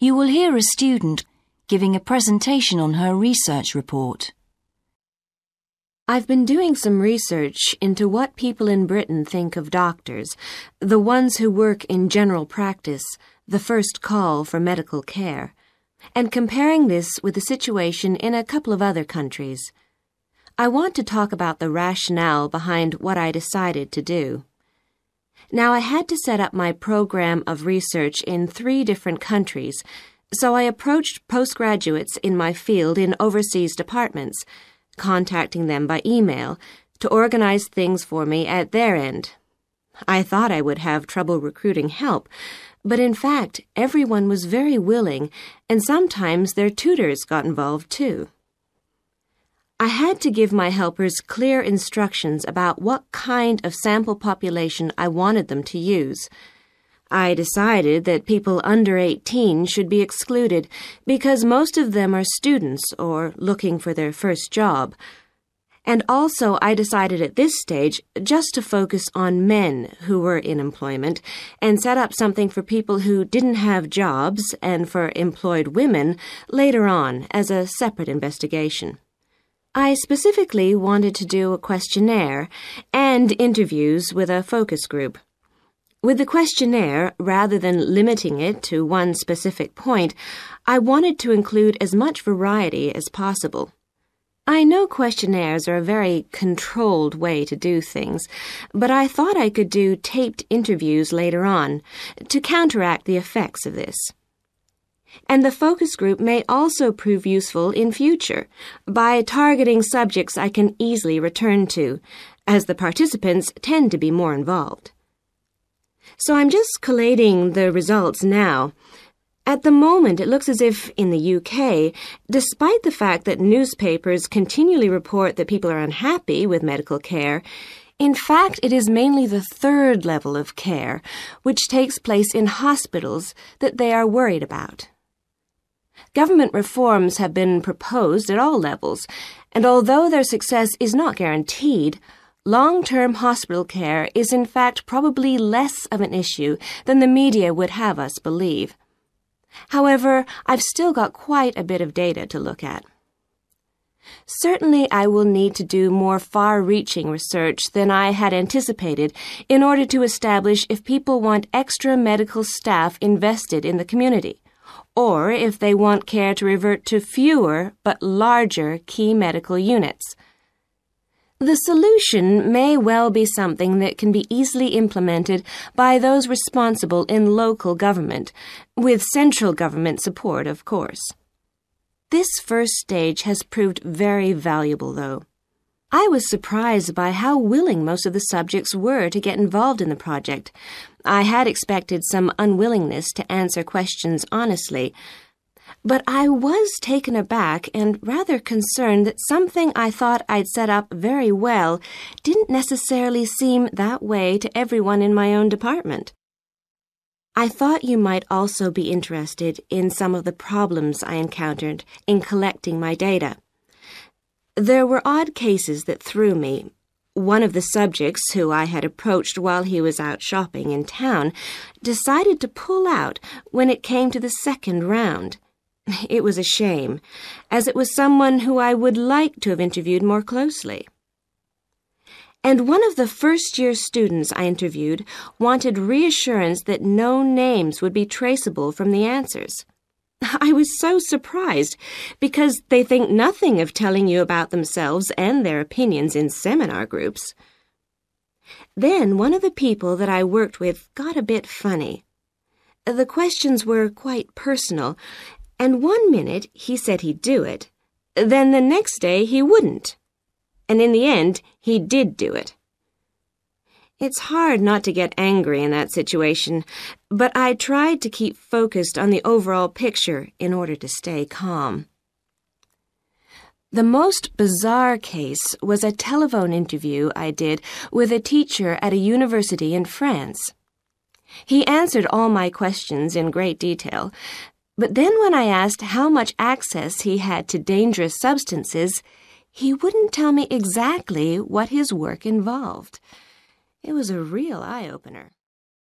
You will hear a student giving a presentation on her research report. I've been doing some research into what people in Britain think of doctors, the ones who work in general practice, the first call for medical care, and comparing this with the situation in a couple of other countries. I want to talk about the rationale behind what I decided to do. Now, I had to set up my program of research in 3 different countries, so I approached postgraduates in my field in overseas departments, contacting them by email to organize things for me at their end. I thought I would have trouble recruiting help, but in fact, everyone was very willing, and sometimes their tutors got involved too. I had to give my helpers clear instructions about what kind of sample population I wanted them to use. I decided that people under 18 should be excluded because most of them are students or looking for their first job. And also I decided at this stage just to focus on men who were in employment and set up something for people who didn't have jobs and for employed women later on as a separate investigation. I specifically wanted to do a questionnaire and interviews with a focus group. With the questionnaire, rather than limiting it to one specific point, I wanted to include as much variety as possible. I know questionnaires are a very controlled way to do things, but I thought I could do taped interviews later on to counteract the effects of this. And the focus group may also prove useful in future by targeting subjects I can easily return to, as the participants tend to be more involved. So I'm just collating the results now. At the moment, it looks as if, in the UK, despite the fact that newspapers continually report that people are unhappy with medical care, in fact, it is mainly the 3rd level of care, which takes place in hospitals, that they are worried about. Government reforms have been proposed at all levels, and although their success is not guaranteed, long-term hospital care is in fact probably less of an issue than the media would have us believe. However, I've still got quite a bit of data to look at. Certainly, I will need to do more far-reaching research than I had anticipated in order to establish if people want extra medical staff invested in the community, or if they want care to revert to fewer but larger key medical units. The solution may well be something that can be easily implemented by those responsible in local government, with central government support, of course. This first stage has proved very valuable, though. I was surprised by how willing most of the subjects were to get involved in the project. I had expected some unwillingness to answer questions honestly, but I was taken aback and rather concerned that something I thought I'd set up very well didn't necessarily seem that way to everyone in my own department. I thought you might also be interested in some of the problems I encountered in collecting my data. There were odd cases that threw me. One of the subjects who I had approached while he was out shopping in town decided to pull out when it came to the 2nd round. It was a shame, as it was someone who I would like to have interviewed more closely. And one of the first-year students I interviewed wanted reassurance that no names would be traceable from the answers. I was so surprised, because they think nothing of telling you about themselves and their opinions in seminar groups. Then one of the people that I worked with got a bit funny. The questions were quite personal, and one minute he said he'd do it, then the next day he wouldn't. And in the end, he did do it. It's hard not to get angry in that situation, but I tried to keep focused on the overall picture in order to stay calm. The most bizarre case was a telephone interview I did with a teacher at a university in France. He answered all my questions in great detail, but then when I asked how much access he had to dangerous substances, he wouldn't tell me exactly what his work involved. It was a real eye-opener.